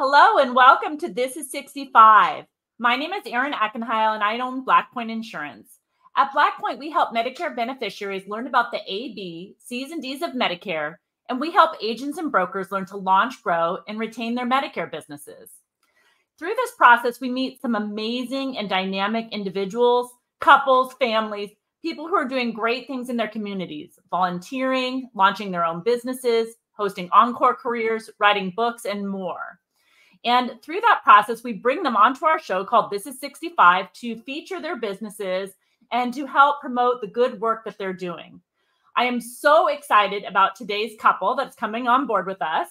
Hello and welcome to This is 65. My name is Erin Ackenheil and I own Blackpoint Insurance. At Blackpoint, we help Medicare beneficiaries learn about the A, B, C's, and D's of Medicare, and we help agents and brokers learn to launch, grow, and retain their Medicare businesses. Through this process, we meet some amazing and dynamic individuals, couples, families, people who are doing great things in their communities, volunteering, launching their own businesses, hosting encore careers, writing books, and more. And through that process, we bring them onto our show called This is 65 to feature their businesses and to help promote the good work that they're doing. I am so excited about today's couple that's coming on board with us.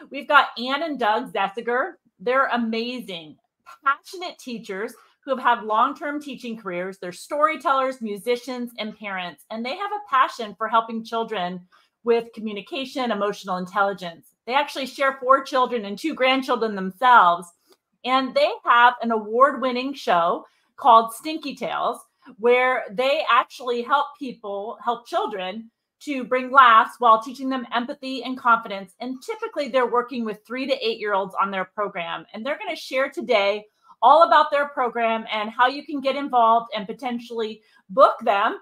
We've got Ann and Doug Zesiger. They're amazing, passionate teachers who have had long-term teaching careers. They're storytellers, musicians, and parents, and they have a passion for helping children with communication, emotional intelligence. They actually share 4 children and 2 grandchildren themselves. And they have an award-winning show called Stinky Tales, where they actually help children to bring laughs while teaching them empathy and confidence. And typically they're working with 3 to 8-year-olds on their program. And they're going to share today all about their program and how you can get involved and potentially book them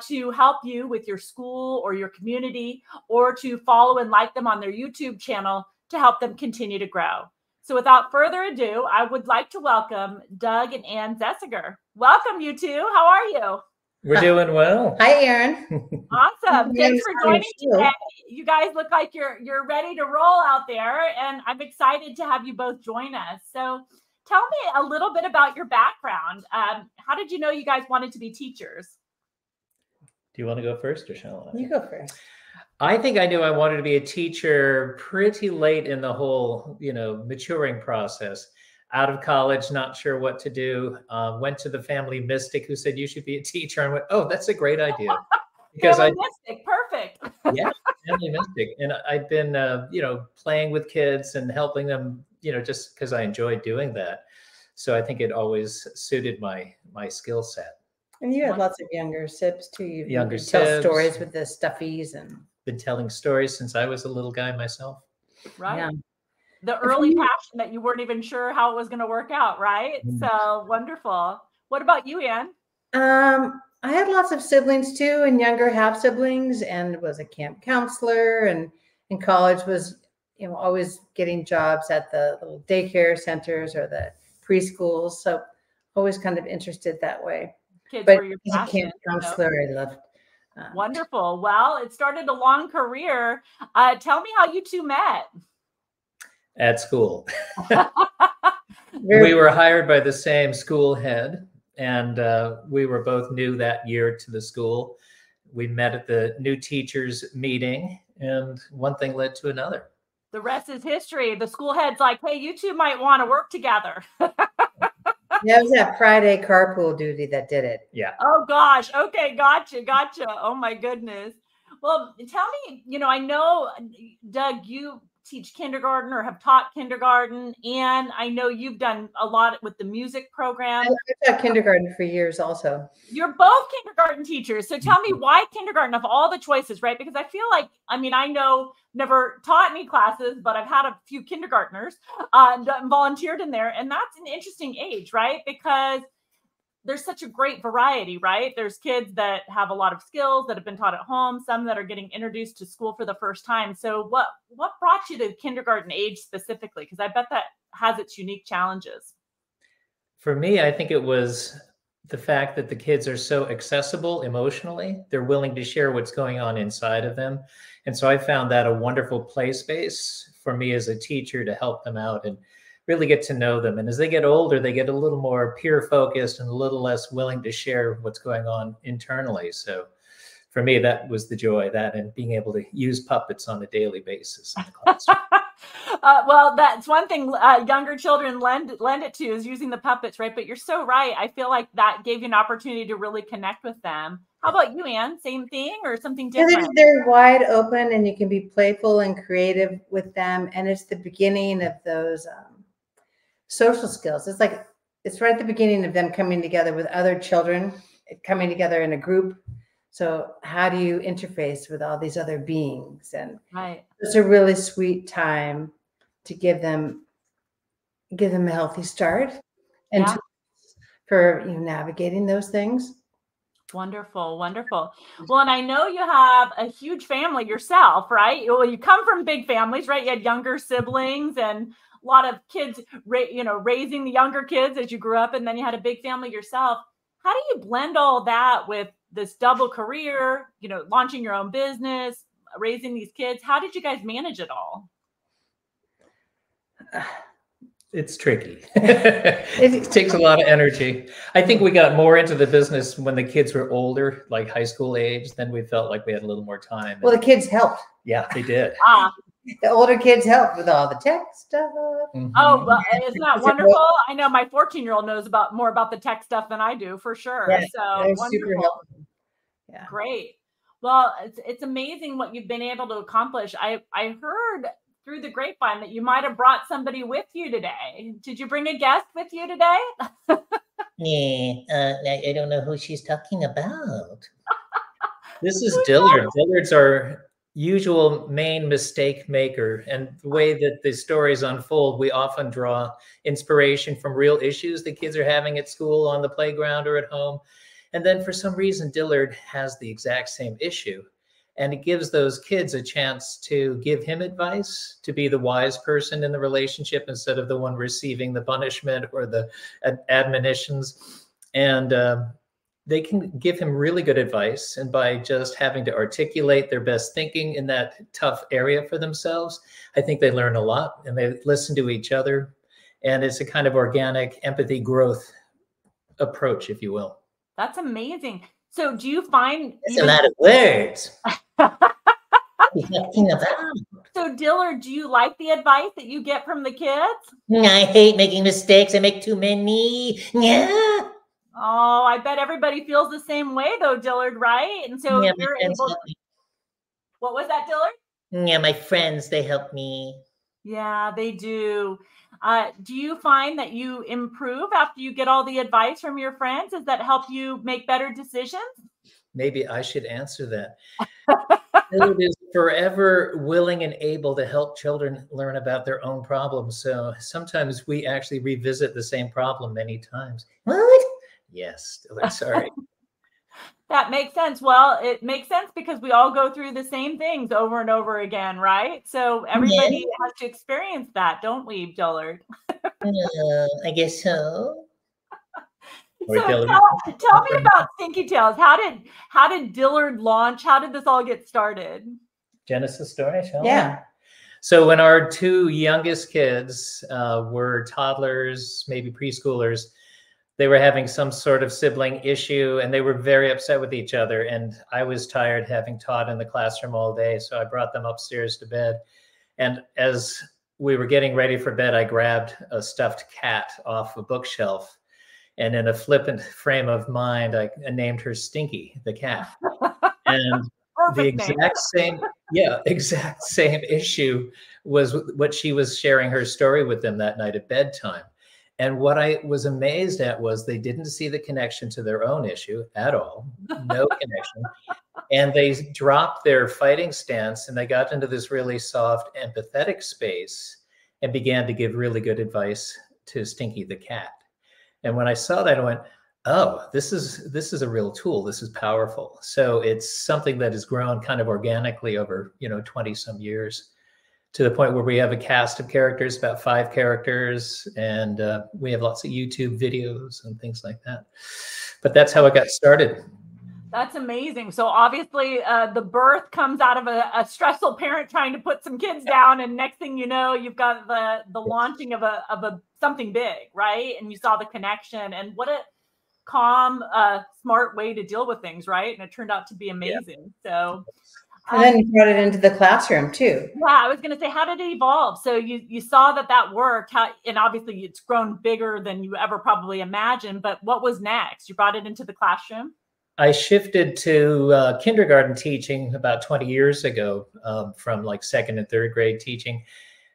to help you with your school or your community, or to follow and like them on their YouTube channel to help them continue to grow. So without further ado, I would like to welcome Doug and Ann Zesiger. Welcome, you two. How are you? We're doing well. Hi, Erin. Awesome. Thanks for joining today. You guys look like you're ready to roll out there, and I'm excited to have you both join us. So tell me a little bit about your background. How did you know you guys wanted to be teachers? Do you want to go first, or shall I? You go first. I think I knew I wanted to be a teacher pretty late in the whole, maturing process. Out of college, not sure what to do. Went to the family mystic who said, you should be a teacher. And went, oh, that's a great idea. Because mystic, perfect. Yeah, family mystic. And I'd been, playing with kids and helping them, just because I enjoyed doing that. So I think it always suited my skill set. And you had lots of younger sips too. You Younger tell stories with the stuffies and been telling stories since I was a little guy myself. Right. Yeah. The early passion that you weren't even sure how it was going to work out, right? Mm-hmm. So wonderful. What about you, Ann? I had lots of siblings too, and younger half siblings, and was a camp counselor, and in college was, always getting jobs at the little daycare centers or the preschools. So always kind of interested that way. Kids but were your as a camp counselor, I loved. Wonderful. Well, it started a long career. Tell me how you two met. At school. We were hired by the same school head, and we were both new that year to the school. We met at the new teachers meeting, and one thing led to another. The rest is history. The school head's like, hey, you two might want to work together. Yeah, it was that Friday carpool duty that did it. Yeah. Oh, gosh. Okay. Gotcha. Oh, my goodness. Well, tell me, I know, Doug, you teach kindergarten or have taught kindergarten, and I know you've done a lot with the music program. I've taught kindergarten for years also. You're both kindergarten teachers. So tell me, why kindergarten of all the choices, right? Because I feel like, I know, never taught any classes, but I've had a few kindergartners and volunteered in there. And that's an interesting age, right? Because there's such a great variety, right? There's kids that have a lot of skills that have been taught at home, some that are getting introduced to school for the first time. So what brought you to kindergarten age specifically? Because I bet that has its unique challenges. For me, I think it was the fact that the kids are so accessible emotionally. They're willing to share what's going on inside of them. And so I found that a wonderful play space for me as a teacher to help them out and really get to know them. And as they get older, they get a little more peer focused and a little less willing to share what's going on internally. So for me, that was the joy, that and being able to use puppets on a daily basis in the classroom. Well, that's one thing younger children lend it to, is using the puppets, right? But you're so right. I feel like that gave you an opportunity to really connect with them. How about you, Ann? Same thing or something different? They're wide open, and you can be playful and creative with them. And it's the beginning of those social skills. It's right at the beginning of them coming together with other children, coming together in a group. So how do you interface with all these other beings? And right. It's a really sweet time to give them give them a healthy start and for navigating those things. Wonderful, wonderful. Well, and I know you have a huge family yourself, right? Well, you come from big families, right? You had younger siblings and a lot of kids, raising the younger kids as you grew up, and then you had a big family yourself. How do you blend all that with this double career, launching your own business, raising these kids? How did you guys manage it all? It's tricky. It takes a lot of energy. I think we got more into the business when the kids were older, like high school age. Then we felt like we had a little more time. Well, the kids helped. Yeah, they did. The older kids helped with all the tech stuff. Mm-hmm. Oh, well, isn't that wonderful? I know my 14-year-old knows more about the tech stuff than I do, for sure. Yeah, so wonderful. Yeah. Great. Well, it's amazing what you've been able to accomplish. I heard through the grapevine that you might have brought somebody with you today. Did you bring a guest with you today? Yeah, I don't know who she's talking about. This is Dillard. Dillard's our usual main mistake maker. And the way that the stories unfold, we often draw inspiration from real issues the kids are having at school, on the playground, or at home. And then for some reason, Dillard has the exact same issue. And it gives those kids a chance to give him advice, to be the wise person in the relationship instead of the one receiving the punishment or the admonitions. And they can give him really good advice. And by just having to articulate their best thinking in that tough area for themselves, I think they learn a lot and they listen to each other. And it's a kind of organic empathy growth approach, if you will. That's amazing. So do you find— That's a lot of words. So Dillard, do you like the advice that you get from the kids? I hate making mistakes. I make too many. Yeah. Oh, I bet everybody feels the same way though, Dillard, right? And so you're able— What was that, Dillard? Yeah, my friends, they help me. Yeah, they do. Do you find that you improve after you get all the advice from your friends? Does that help you make better decisions? Maybe I should answer that. Dillard is forever willing and able to help children learn about their own problems. So sometimes we actually revisit the same problem many times. What? Yes, Dillard, sorry. That makes sense. Well, it makes sense because we all go through the same things over and over again, right? So everybody has to experience that, don't we, Dillard? I guess so. So tell me about Stinky Tales. How did Dillard launch? How did this all get started? Genesis story, shall we? Yeah. So when our two youngest kids were toddlers, maybe preschoolers, they were having some sort of sibling issue and they were very upset with each other. And I was tired having taught in the classroom all day. So I brought them upstairs to bed. And as we were getting ready for bed, I grabbed a stuffed cat off a bookshelf. And in a flippant frame of mind, I named her Stinky, the cat. And the exact same issue was what she was sharing her story with them that night at bedtime. And what I was amazed at was they didn't see the connection to their own issue at all, no connection. And they dropped their fighting stance and they got into this really soft, empathetic space and began to give really good advice to Stinky the cat. And when I saw that, I went, oh, this is a real tool. This is powerful. So it's something that has grown kind of organically over, 20 some years, to the point where we have a cast of characters, about 5 characters, and we have lots of YouTube videos and things like that. But that's how it got started. That's amazing. So obviously the birth comes out of a stressful parent trying to put some kids down, and next thing you know, you've got the launching of a something big, right? And you saw the connection, and what a calm, smart way to deal with things, right? And it turned out to be amazing. Yeah. So. And then you brought it into the classroom too. Yeah, I was going to say, how did it evolve? So you saw that worked, and obviously it's grown bigger than you ever probably imagined. But what was next? You brought it into the classroom? I shifted to kindergarten teaching about 20 years ago, from like 2nd and 3rd grade teaching,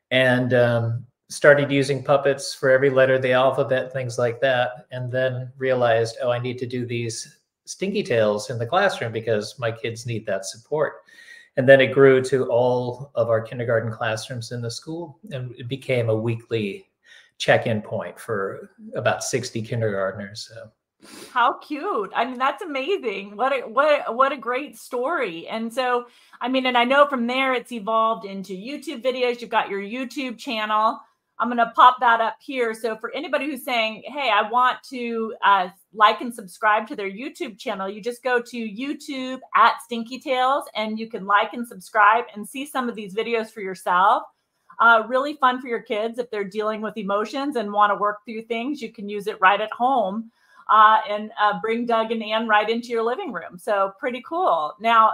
and started using puppets for every letter of the alphabet, things like that. And then realized, oh, I need to do these Stinky Tales in the classroom because my kids need that support. And then it grew to all of our kindergarten classrooms in the school, and it became a weekly check-in point for about 60 kindergartners. So. How cute. I mean, that's amazing. What a great story. And so, I mean, and I know from there it's evolved into YouTube videos. You've got your YouTube channel. I'm going to pop that up here. So for anybody who's saying, hey, I want to like and subscribe to their YouTube channel, you just go to YouTube at Stinky Tales and you can like and subscribe and see some of these videos for yourself. Really fun for your kids if they're dealing with emotions and want to work through things. You can use it right at home. And bring Doug and Ann right into your living room. So pretty cool. Now,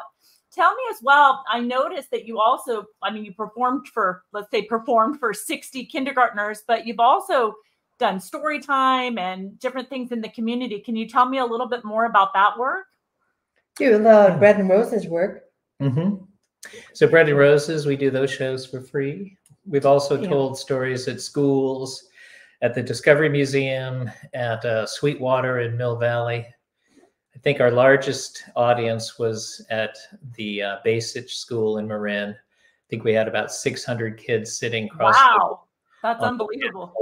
tell me as well, I noticed that you also, I mean, you performed for 60 kindergartners, but you've also done story time and different things in the community. Can you tell me a little bit more about that work? Do a lot of Bread and Roses work. Mm-hmm. So Bread and Roses, we do those shows for free. We've also told stories at schools, at the Discovery Museum, at Sweetwater in Mill Valley. I think our largest audience was at the Basich School in Marin. I think we had about 600 kids sitting across. Wow, that's unbelievable.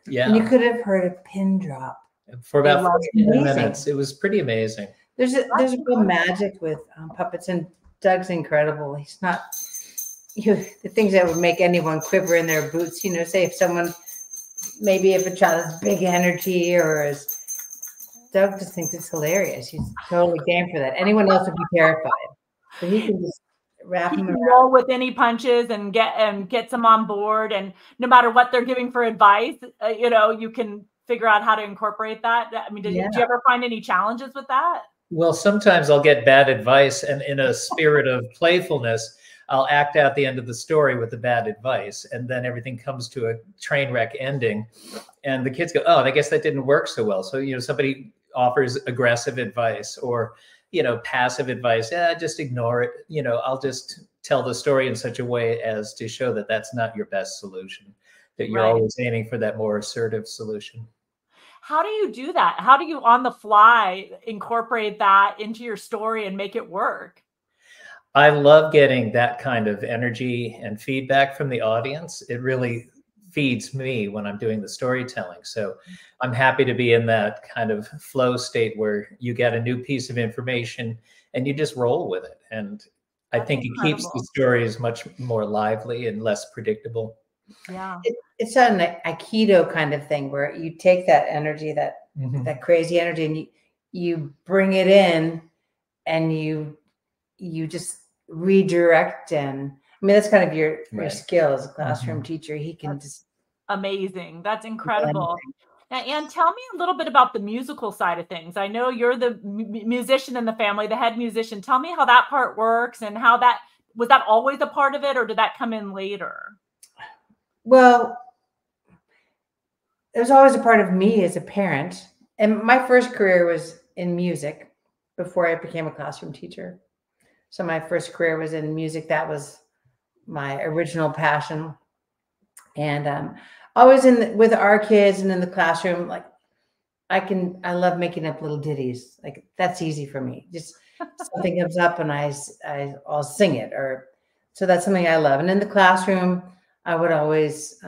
Yeah. And you could have heard a pin drop. For about 15 minutes. It was pretty amazing. There's a real magic with puppets, and Doug's incredible. He's not, the things that would make anyone quiver in their boots, say if someone, maybe if a child has big energy or is, Doug just thinks it's hilarious. He's totally game for that. Anyone else would be terrified. But he can just wrap them around. Roll with any punches and get them on board. And no matter what they're giving for advice, you can figure out how to incorporate that. I mean, did you ever find any challenges with that? Well, sometimes I'll get bad advice, and in a spirit of playfulness, I'll act out the end of the story with the bad advice, and then everything comes to a train wreck ending, and the kids go, "Oh, I guess that didn't work so well." So somebody offers aggressive advice or passive advice. Yeah, just ignore it. I'll just tell the story in such a way as to show that that's not your best solution, that you're always aiming for that more assertive solution. How do you do that? How do you on the fly incorporate that into your story and make it work? I love getting that kind of energy and feedback from the audience. It really feeds me when I'm doing the storytelling. So I'm happy to be in that kind of flow state where you get a new piece of information and you just roll with it. And I think it keeps the stories much more lively and less predictable. Yeah. It's an Aikido kind of thing where you take that energy, that crazy energy, and you bring it in and you just redirect. And I mean, that's kind of your skill as a classroom teacher. He can just amazing. That's incredible. Now, Ann, tell me a little bit about the musical side of things. I know you're the musician in the family, the head musician. Tell me how that part works and how was that always a part of it, or did that come in later? Well, it was always a part of me as a parent. And my first career was in music before I became a classroom teacher. So my first career was in music. That was my original passion. And always with our kids and in the classroom, like I love making up little ditties. Like that's easy for me. Just something comes up and I'll sing it. So that's something I love. And in the classroom, I would always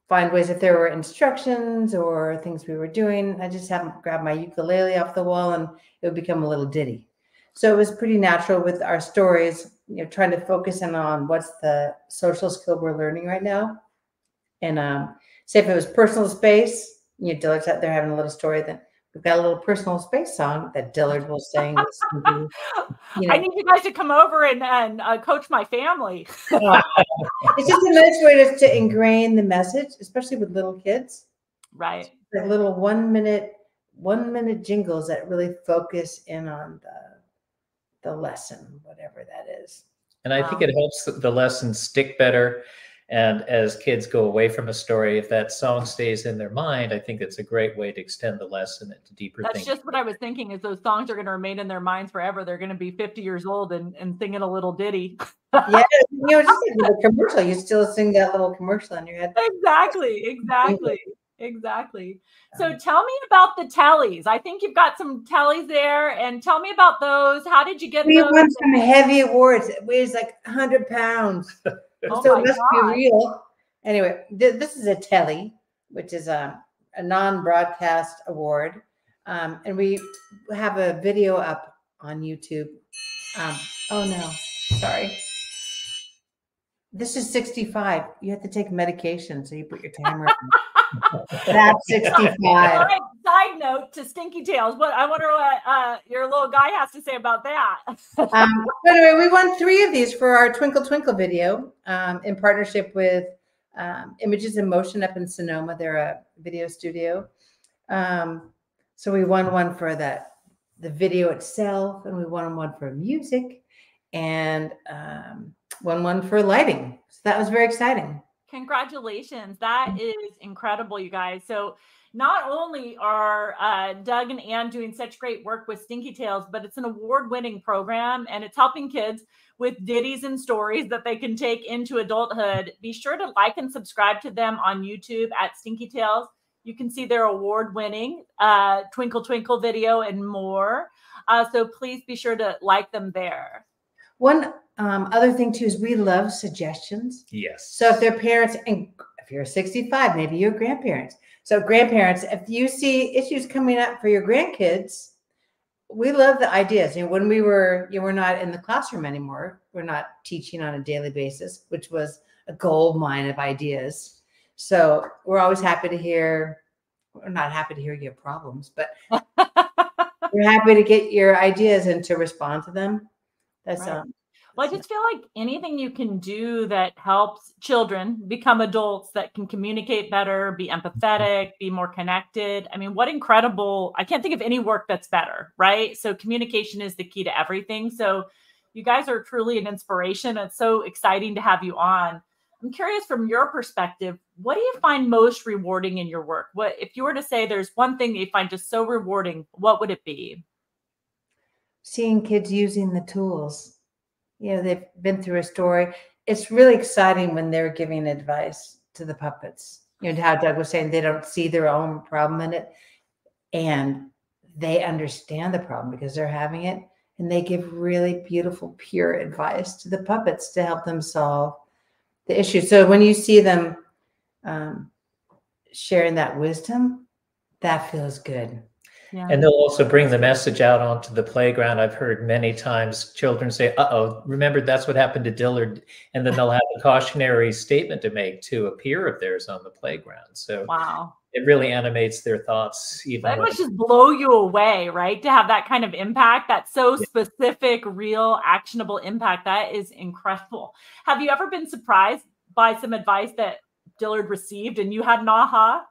find ways, if there were instructions or things we were doing, I just have grab my ukulele off the wall and it would become a little ditty. So it was pretty natural with our stories, trying to focus in on what's the social skill we're learning right now. And say if it was personal space, Dillard's out there having a little story, then we've got a little personal space song that Dillard will sing. I need you guys to come over and coach my family. It's just a nice way to ingrain the message, especially with little kids. Right. The little 1 minute jingles that really focus in on the lesson, whatever that is. And I think it helps the lesson stick better. And as kids go away from a story, if that song stays in their mind, I think it's a great way to extend the lesson into deeper things. That's just what I was thinking, is those songs are going to remain in their minds forever. They're going to be 50 years old and singing a little ditty. Yeah, just like the commercial. You still sing that little commercial in your head. Exactly. So tell me about the Tellys. I think you've got some Tellys there, and tell me about those. How did you get those? We won some heavy awards. It weighs like 100 pounds. So it must be real. Anyway, this is a Telly. which is a non-broadcast award. And we have a video up on YouTube. Oh no, sorry. This is 65. You have to take medication, so you put your timer on. That's 65. Side note to Stinky Tails. I wonder what your little guy has to say about that. Anyway, we won 3 of these for our Twinkle Twinkle video in partnership with Images in Motion up in Sonoma. They're a video studio. So we won one for the video itself, and we won one for music, and won one for lighting. So that was very exciting. Congratulations. That is incredible, you guys. So not only are Doug and Ann doing such great work with Stinky Tails, but it's an award-winning program, and it's helping kids with ditties and stories that they can take into adulthood. Be sure to like and subscribe to them on YouTube at Stinky Tails. You can see their award-winning Twinkle Twinkle video and more. So please be sure to like them there. One other thing too is we love suggestions. Yes. So if they're parents, and if you're 65, maybe you're grandparents. So grandparents, if you see issues coming up for your grandkids, we love the ideas. When we're not in the classroom anymore, we're not teaching on a daily basis, which was a gold mine of ideas. So we're always happy to hear. We're not happy to hear your problems, but we're happy to get your ideas and to respond to them. That's right. Well, I just feel like anything you can do that helps children become adults that can communicate better, be empathetic, be more connected. I mean, what incredible, I can't think of any work that's better, right? So communication is the key to everything. So you guys are truly an inspiration. It's so exciting to have you on. I'm curious from your perspective, what do you find most rewarding in your work? What, if you were to say there's one thing that you find just so rewarding, what would it be? Seeing kids using the tools. They've been through a story. It's really exciting when they're giving advice to the puppets. How Doug was saying they don't see their own problem in it, and they understand the problem because they're having it, and they give really beautiful, pure advice to the puppets to help them solve the issue. So when you see them sharing that wisdom, that feels good. Yeah. And they'll also bring the message out onto the playground. I've heard many times children say, uh-oh, remember that's what happened to Dillard. And then they'll have a cautionary statement to make to a peer of theirs on the playground. So wow, it really animates their thoughts. That must just blow you away, right? To have that kind of impact, that's so specific, real, actionable impact. That is incredible. Have you ever been surprised by some advice that Dillard received and you had an aha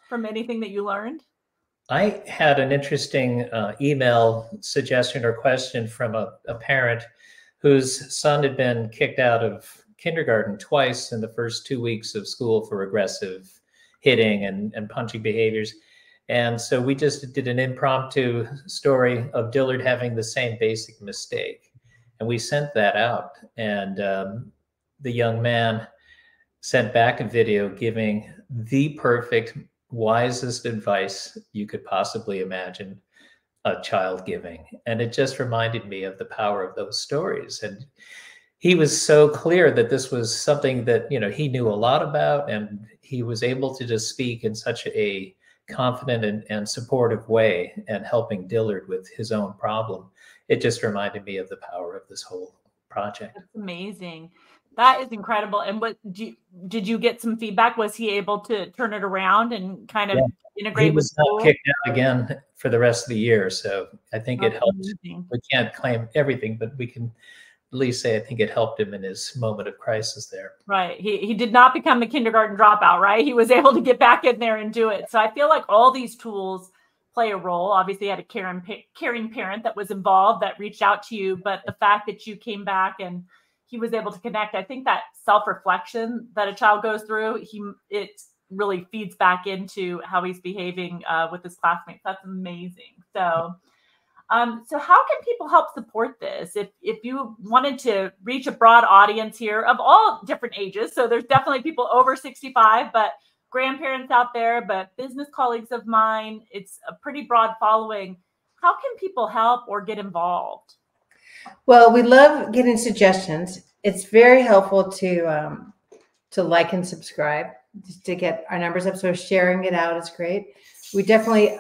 from anything that you learned? I had an interesting email suggestion or question from a parent whose son had been kicked out of kindergarten twice in the first 2 weeks of school for aggressive hitting and punching behaviors. And so we just did an impromptu story of Dillard having the same basic mistake. And we sent that out. And the young man sent back a video giving the perfect, wisest advice you could possibly imagine a child giving. And it just reminded me of the power of those stories. And he was so clear that this was something that, he knew a lot about, and he was able to just speak in such a confident and supportive way and helping Dillard with his own problem. It just reminded me of the power of this whole project. That's amazing. That is incredible. And did you get some feedback? Was he able to turn it around and kind of integrate with school? He was not kicked out again for the rest of the year. So I think it helped. Amazing. We can't claim everything, but we can at least say I think it helped him in his moment of crisis there. Right. He did not become a kindergarten dropout, right? He was able to get back in there and do it. So I feel like all these tools play a role. Obviously, you had a caring parent that was involved, that reached out to you, but the fact that you came back and he was able to connect. I think that self-reflection that a child goes through, it really feeds back into how he's behaving with his classmates. That's amazing. So how can people help support this? If you wanted to reach a broad audience here of all different ages, so there's definitely people over 65, but grandparents out there, but business colleagues of mine, it's a pretty broad following. How can people help or get involved? Well, we love getting suggestions. It's very helpful to to like and subscribe just to get our numbers up. So sharing it out is great. We definitely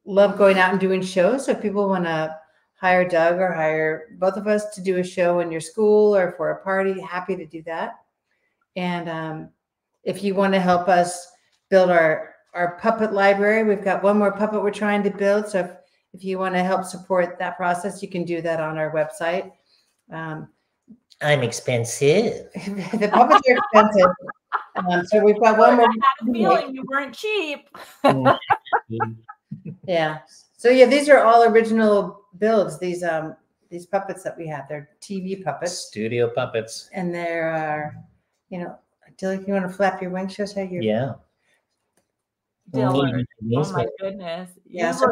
love going out and doing shows. So if people want to hire Doug or hire both of us to do a show in your school or for a party, happy to do that. And if you want to help us build our puppet library, we've got one more puppet we're trying to build. So if you want to help support that process, you can do that on our website. I'm expensive. The puppets are expensive. So we've got one more. I had a feeling you weren't cheap. Yeah. So yeah, these are all original builds. These puppets that we have, they're TV puppets. Studio puppets. And they're, Dillard, you want to flap your wings? Show us how you're. Yeah. Dillard. Oh my goodness. Yeah. So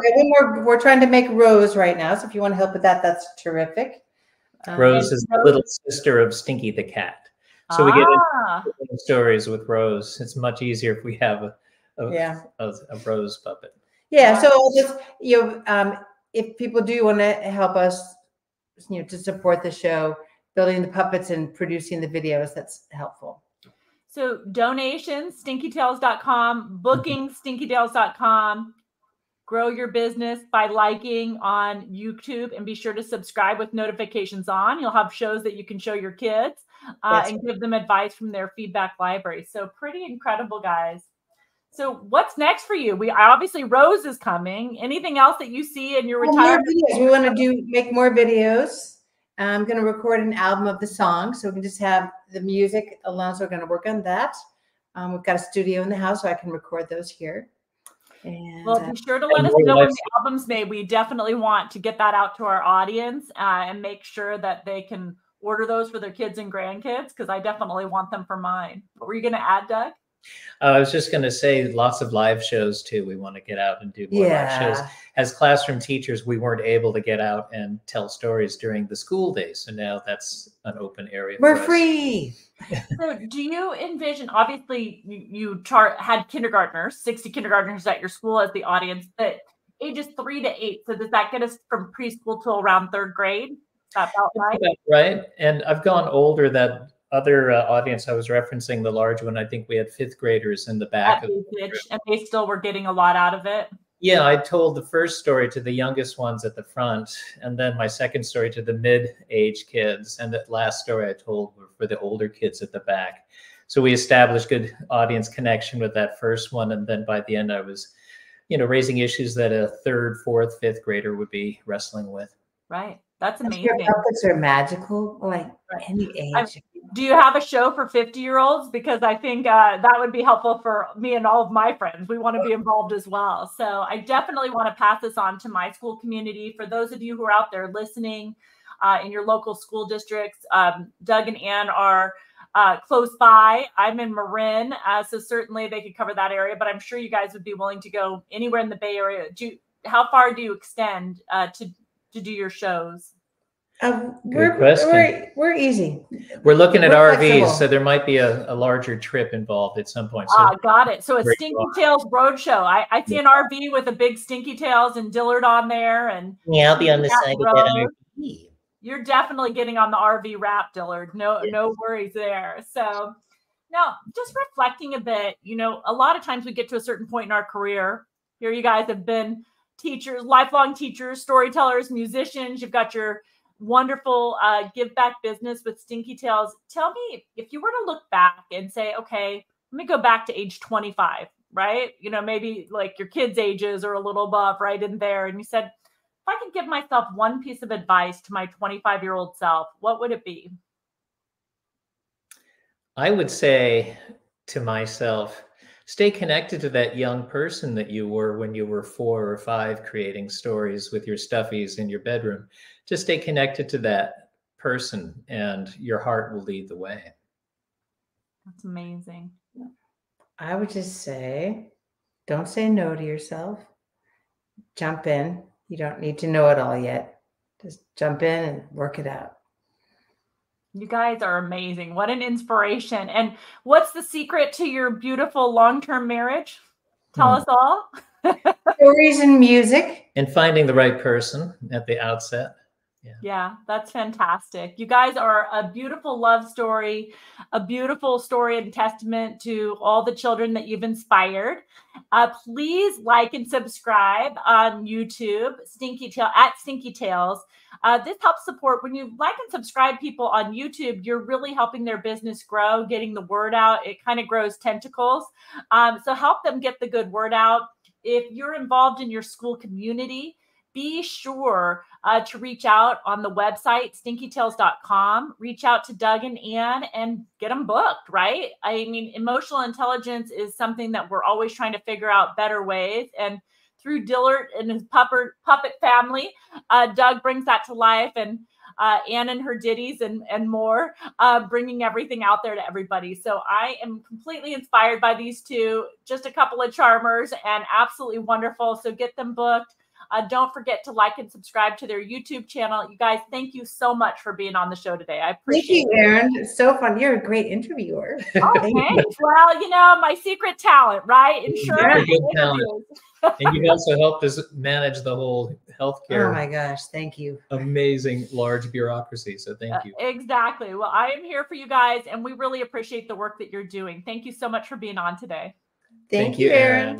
we're trying to make Rose right now. So if you want to help with that, that's terrific. Rose is the little sister of Stinky the cat. So we get into stories with Rose. It's much easier if we have a Rose puppet. Yeah. So just if people do want to help us, to support the show, building the puppets and producing the videos, that's helpful. So donations, stinkytails.com, booking, stinkytails.com. Grow your business by liking on YouTube and be sure to subscribe with notifications on. You'll have shows that you can show your kids and give them advice from their feedback library. So pretty incredible, guys. So what's next for you? Obviously Rose is coming. Anything else that you see in your retirement? We want to make more videos. I'm going to record an album of the songs, so we can just have the music alone. So we're going to work on that. We've got a studio in the house, so I can record those here. And, well, be sure to let us know when the album's made. We definitely want to get that out to our audience and make sure that they can order those for their kids and grandkids, because I definitely want them for mine. What were you going to add, Doug? I was just going to say lots of live shows too. We want to get out and do more live shows. As classroom teachers, we weren't able to get out and tell stories during the school days. So now that's an open area. We're free. So do you envision, obviously you had kindergartnners, 60 kindergartners at your school as the audience, but ages 3 to 8. So does that get us from preschool to around 3rd grade? That about right? Right. And I've gone older. That other audience I was referencing, the large one, I think we had 5th graders in the back. And they still were getting a lot out of it. Yeah, I told the first story to the youngest ones at the front, and then my second story to the mid-age kids, and the last story I told were for the older kids at the back. So we established good audience connection with that first one, and then by the end I was, raising issues that a 3rd, 4th, 5th grader would be wrestling with. Right. That's amazing. Your puppets are magical, like any age. Do you have a show for 50-year-olds? Because I think that would be helpful for me and all of my friends. We want to be involved as well. So I definitely want to pass this on to my school community. For those of you who are out there listening in your local school districts, Doug and Ann are close by. I'm in Marin, so certainly they could cover that area. But I'm sure you guys would be willing to go anywhere in the Bay Area. How far do you extend to do your shows? We're easy. We're looking at RVs, flexible. So there might be a larger trip involved at some point. So got it. So it's Stinky Tails Roadshow. I see an RV with a big Stinky Tails and Dillard on there, and I'll be on the side of that RV. You're definitely getting on the RV wrap, Dillard. No worries there. So now, just reflecting a bit, a lot of times we get to a certain point in our career. Here, you guys have been teachers, lifelong teachers, storytellers, musicians. You've got your wonderful give back business with Stinky Tails. Tell me, if you were to look back and say, okay, let me go back to age 25, right? Maybe like your kids' ages or a little above, right in there. And you said, if I could give myself one piece of advice to my 25-year-old self, what would it be? I would say to myself, stay connected to that young person that you were when you were 4 or 5 creating stories with your stuffies in your bedroom. Just stay connected to that person and your heart will lead the way. That's amazing. I would just say, don't say no to yourself. Jump in. You don't need to know it all yet. Just jump in and work it out. You guys are amazing. What an inspiration. And what's the secret to your beautiful long-term marriage? Tell us all. Stories and music. And finding the right person at the outset. Yeah, that's fantastic. You guys are a beautiful love story, a beautiful story and testament to all the children that you've inspired. Please like and subscribe on YouTube, at Stinky Tales. This helps support when you like and subscribe people on YouTube. You're really helping their business grow, getting the word out. It kind of grows tentacles. So help them get the good word out. If you're involved in your school community, be sure to reach out on the website, stinkytales.com. Reach out to Doug and Ann and get them booked, right? I mean, emotional intelligence is something that we're always trying to figure out better ways. And through Dillard and his puppet family, Doug brings that to life. And Ann and her ditties and more, bringing everything out there to everybody. So I am completely inspired by these two, just a couple of charmers and absolutely wonderful. So get them booked. Don't forget to like and subscribe to their YouTube channel. You guys, thank you so much for being on the show today. I appreciate it. Thank you, Erin. It's so fun. You're a great interviewer. Oh, thanks. Well, you know, my secret talent, right? Insurance interviews. And you've also helped us manage the whole healthcare. Oh my gosh, thank you. Amazing large bureaucracy. So thank you. Exactly. Well, I am here for you guys, and we really appreciate the work that you're doing. Thank you so much for being on today. Thank you, Erin.